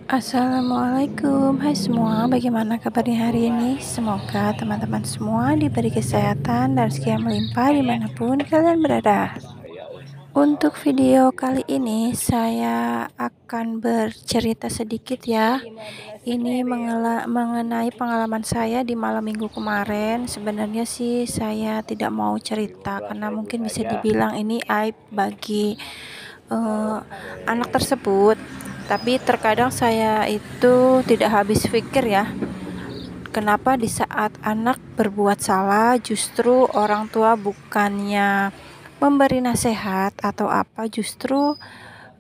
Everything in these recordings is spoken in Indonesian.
Assalamualaikum, hai semua, bagaimana kabarnya hari ini? Semoga teman-teman semua diberi kesehatan dan rezeki yang melimpah dimanapun kalian berada. Untuk video kali ini saya akan bercerita sedikit ya. Ini mengenai pengalaman saya di malam minggu kemarin. Sebenarnya sih saya tidak mau cerita karena mungkin bisa dibilang ini aib bagi anak tersebut. Tapi terkadang saya itu tidak habis pikir ya, kenapa di saat anak berbuat salah justru orang tua bukannya memberi nasihat atau apa, justru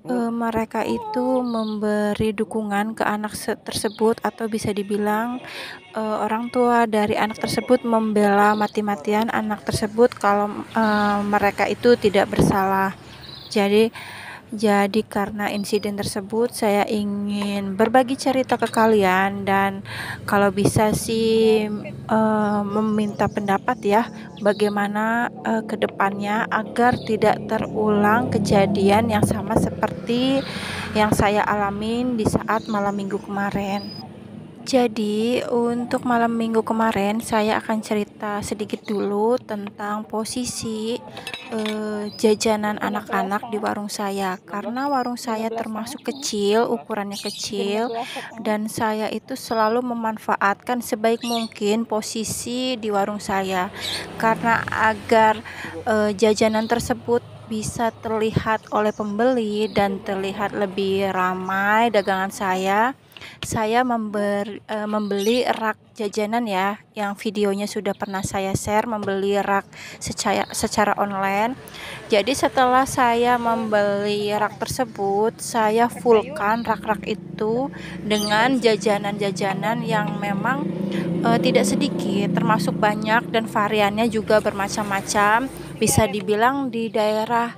mereka itu memberi dukungan ke anak tersebut, atau bisa dibilang orang tua dari anak tersebut membela mati-matian anak tersebut kalau mereka itu tidak bersalah. Jadi karena insiden tersebut saya ingin berbagi cerita ke kalian, dan kalau bisa sih meminta pendapat ya, bagaimana ke depannya agar tidak terulang kejadian yang sama seperti yang saya alamin di saat malam minggu kemarin. Jadi untuk malam minggu kemarin saya akan cerita sedikit dulu tentang posisi jajanan anak-anak di warung saya, karena warung saya termasuk kecil, ukurannya kecil, dan saya itu selalu memanfaatkan sebaik mungkin posisi di warung saya, karena agar jajanan tersebut bisa terlihat oleh pembeli dan terlihat lebih ramai dagangan saya membeli rak jajanan ya, yang videonya sudah pernah saya share, membeli rak secara online. Jadi setelah saya membeli rak tersebut, saya fullkan rak-rak itu dengan jajanan-jajanan yang memang tidak sedikit, termasuk banyak, dan variannya juga bermacam-macam. Bisa dibilang di daerah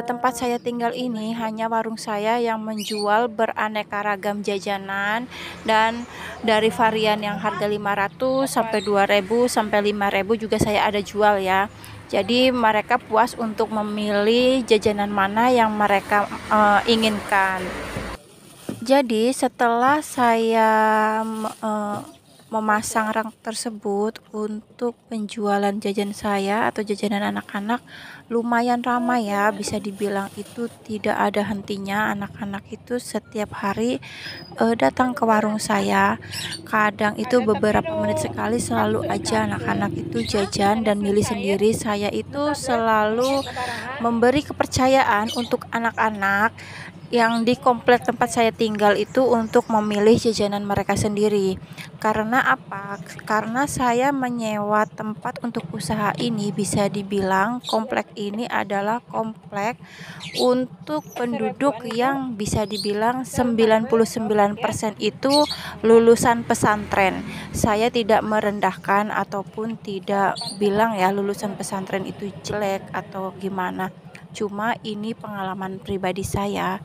tempat saya tinggal ini hanya warung saya yang menjual beraneka ragam jajanan, dan dari varian yang harga 500 sampai 2000 sampai 5000 juga saya ada jual ya. Jadi mereka puas untuk memilih jajanan mana yang mereka inginkan. Jadi setelah saya memasang rak tersebut untuk penjualan jajan saya atau jajanan anak-anak, lumayan ramai ya, bisa dibilang itu tidak ada hentinya. Anak-anak itu setiap hari datang ke warung saya. Kadang itu beberapa menit sekali selalu aja anak-anak itu jajan dan milih sendiri. Saya itu selalu memberi kepercayaan untuk anak-anak yang di komplek tempat saya tinggal itu untuk memilih jajanan mereka sendiri. Karena apa? Karena saya menyewa tempat untuk usaha ini, bisa dibilang komplek ini adalah komplek untuk penduduk yang bisa dibilang 99% itu lulusan pesantren. Saya tidak merendahkan ataupun tidak bilang ya lulusan pesantren itu jelek atau gimana. Cuma ini pengalaman pribadi saya,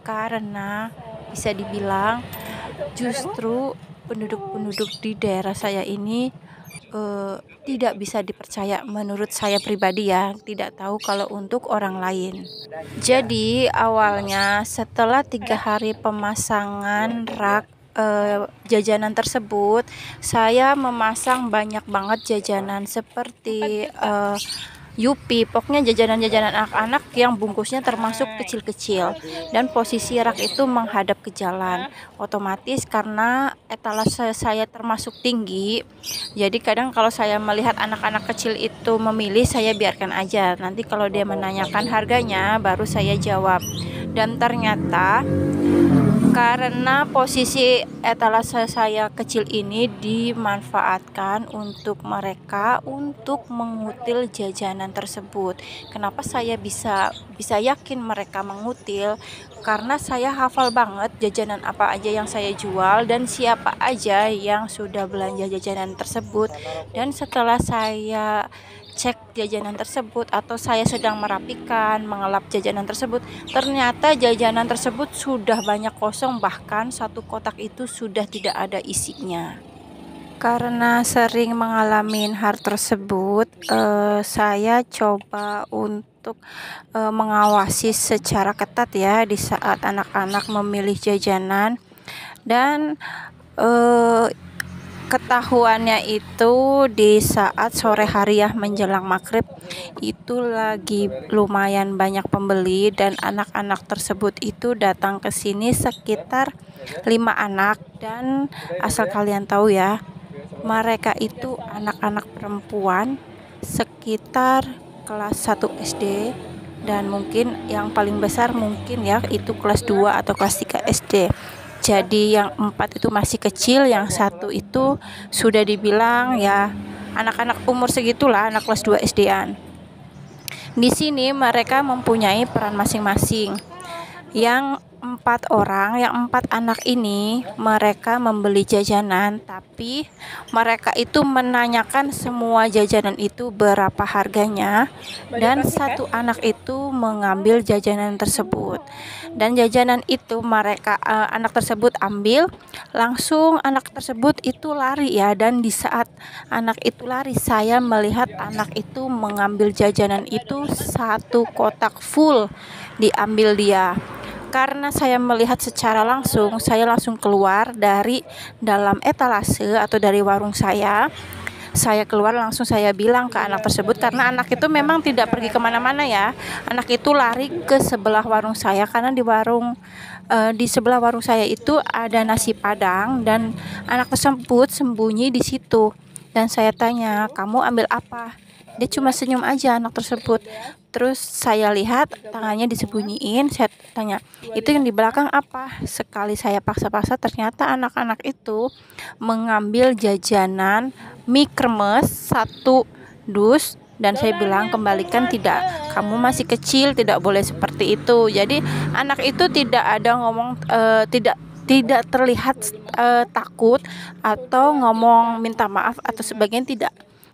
karena bisa dibilang justru penduduk-penduduk di daerah saya ini tidak bisa dipercaya menurut saya pribadi ya, tidak tahu kalau untuk orang lain. Jadi awalnya setelah 3 hari pemasangan rak jajanan tersebut, saya memasang banyak banget jajanan seperti Yupi, pokoknya jajanan-jajanan anak-anak yang bungkusnya termasuk kecil-kecil, dan posisi rak itu menghadap ke jalan. Otomatis karena etalase saya termasuk tinggi, jadi kadang kalau saya melihat anak-anak kecil itu memilih, saya biarkan aja. Nanti kalau dia menanyakan harganya, baru saya jawab. Dan ternyata karena posisi etalase saya kecil ini dimanfaatkan untuk mereka untuk mengutil jajanan tersebut. Kenapa saya bisa yakin mereka mengutil? Karena saya hafal banget jajanan apa aja yang saya jual dan siapa aja yang sudah belanja jajanan tersebut. Dan setelah saya cek jajanan tersebut atau saya sedang merapikan, mengelap jajanan tersebut, ternyata jajanan tersebut sudah banyak kosong, bahkan satu kotak itu sudah tidak ada isinya. Karena sering mengalami hal tersebut, saya coba untuk mengawasi secara ketat ya di saat anak-anak memilih jajanan. Dan ketahuannya itu di saat sore hari ya, menjelang maghrib itu lagi lumayan banyak pembeli, dan anak-anak tersebut itu datang ke sini sekitar 5 anak. Dan asal kalian tahu ya, mereka itu anak-anak perempuan sekitar kelas 1 SD, dan mungkin yang paling besar mungkin ya itu kelas 2 atau kelas 3 SD. Jadi yang 4 itu masih kecil, yang 1 itu sudah dibilang ya anak-anak umur segitulah, anak kelas 2 SD-an. Di sini mereka mempunyai peran masing-masing. Yang 4 orang, yang 4 anak ini mereka membeli jajanan, tapi mereka itu menanyakan semua jajanan itu berapa harganya, dan 1 anak itu mengambil jajanan tersebut. Dan jajanan itu mereka anak tersebut ambil, langsung anak tersebut itu lari ya. Dan di saat anak itu lari, saya melihat anak itu mengambil jajanan itu 1 kotak full diambil dia. Karena saya melihat secara langsung, saya langsung keluar dari dalam etalase atau dari warung saya. Saya keluar langsung, saya bilang ke anak tersebut, karena anak itu memang tidak pergi kemana-mana ya. Anak itu lari ke sebelah warung saya, karena di sebelah warung saya itu ada nasi padang, dan anak tersebut sembunyi di situ. Dan saya tanya, kamu ambil apa? Dia cuma senyum aja anak tersebut. Terus saya lihat tangannya disembunyiin. Saya tanya, itu yang di belakang apa? Sekali saya paksa-paksa, ternyata anak-anak itu mengambil jajanan mie kremes 1 dus. Dan saya bilang, kembalikan, tidak, kamu masih kecil, tidak boleh seperti itu. Jadi anak itu tidak ada ngomong, tidak terlihat takut atau ngomong minta maaf atau sebagainya,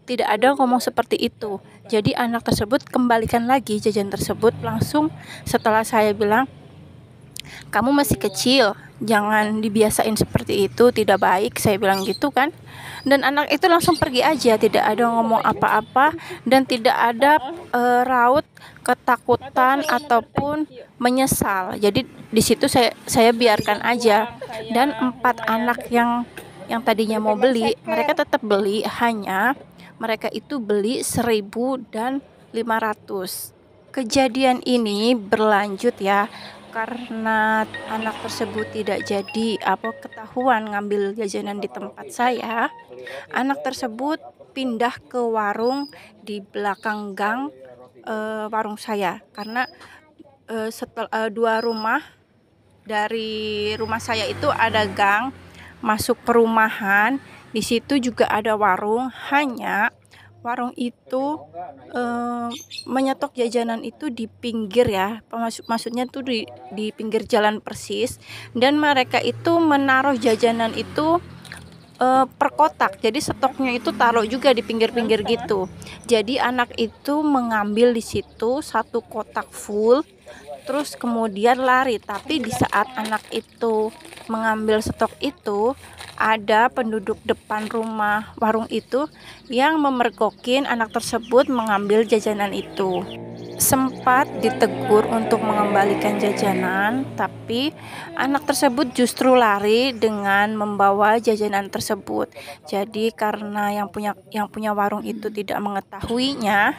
tidak ada ngomong seperti itu. Jadi anak tersebut kembalikan lagi jajan tersebut langsung. Setelah saya bilang, kamu masih kecil, jangan dibiasain seperti itu, tidak baik, saya bilang gitu kan. Dan anak itu langsung pergi aja, tidak ada ngomong apa-apa, dan tidak ada raut ketakutan ataupun menyesal. Jadi di situ saya biarkan aja. Dan 4 anak yang tadinya mau beli, mereka tetap beli, hanya mereka itu beli 1.500. Kejadian ini berlanjut ya, karena anak tersebut tidak jadi ketahuan ngambil jajanan di tempat saya. Anak tersebut pindah ke warung di belakang gang warung saya, karena setelah 2 rumah dari rumah saya itu ada gang masuk perumahan. Di situ juga ada warung, hanya warung itu menyetok jajanan itu di pinggir ya, maksudnya tuh di pinggir jalan persis. Dan mereka itu menaruh jajanan itu per kotak, jadi stoknya itu taruh juga di pinggir-pinggir gitu. Jadi anak itu mengambil di situ 1 kotak full, terus kemudian lari. Tapi di saat anak itu mengambil stok itu, ada penduduk depan rumah warung itu yang memergokin anak tersebut mengambil jajanan itu. Sempat ditegur untuk mengembalikan jajanan, tapi anak tersebut justru lari dengan membawa jajanan tersebut. Jadi karena yang punya warung itu tidak mengetahuinya,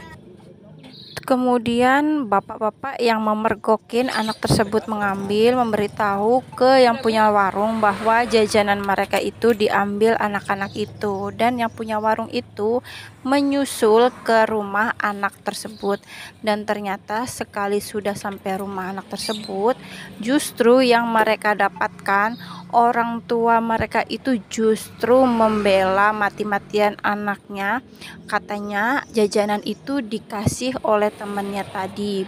kemudian bapak-bapak yang memergokin anak tersebut mengambil, memberitahu ke yang punya warung bahwa jajanan mereka itu diambil anak-anak itu. Dan yang punya warung itu menyusul ke rumah anak tersebut. Dan ternyata sekali sudah sampai rumah anak tersebut, justru yang mereka dapatkan, orang tua mereka itu justru membela mati-matian anaknya. Katanya jajanan itu dikasih oleh temannya tadi,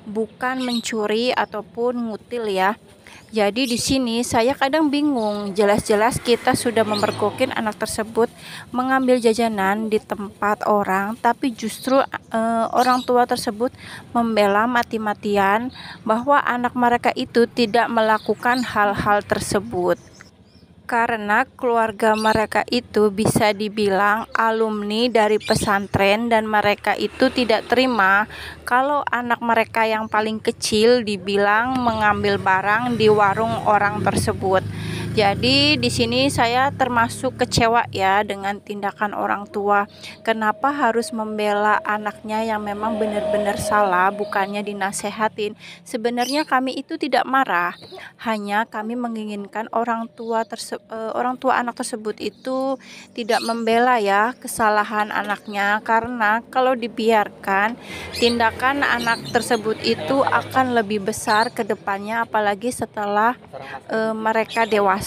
bukan mencuri ataupun ngutil ya. Jadi di sini saya kadang bingung, jelas-jelas kita sudah memergokin anak tersebut mengambil jajanan di tempat orang, tapi justru orang tua tersebut membela mati-matian bahwa anak mereka itu tidak melakukan hal-hal tersebut. karena keluarga mereka itu bisa dibilang alumni dari pesantren dan mereka itu tidak terima kalau anak mereka yang paling kecil dibilang mengambil barang di warung orang tersebut. Jadi di sini saya termasuk kecewa ya dengan tindakan orang tua. Kenapa harus membela anaknya yang memang benar-benar salah, bukannya dinasehatin. Sebenarnya kami itu tidak marah, hanya kami menginginkan orang tua anak tersebut itu tidak membela ya kesalahan anaknya, karena kalau dibiarkan tindakan anak tersebut itu akan lebih besar ke depannya, apalagi setelah mereka dewasa.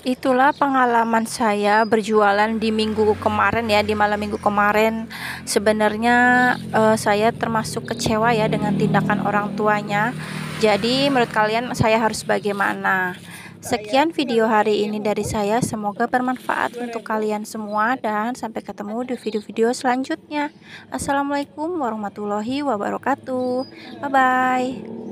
Itulah pengalaman saya berjualan di minggu kemarin ya, di malam minggu kemarin. Sebenarnya saya termasuk kecewa ya dengan tindakan orang tuanya. Jadi menurut kalian saya harus bagaimana? Sekian video hari ini dari saya, semoga bermanfaat untuk kalian semua dan sampai ketemu di video-video selanjutnya. Assalamualaikum warahmatullahi wabarakatuh. Bye bye.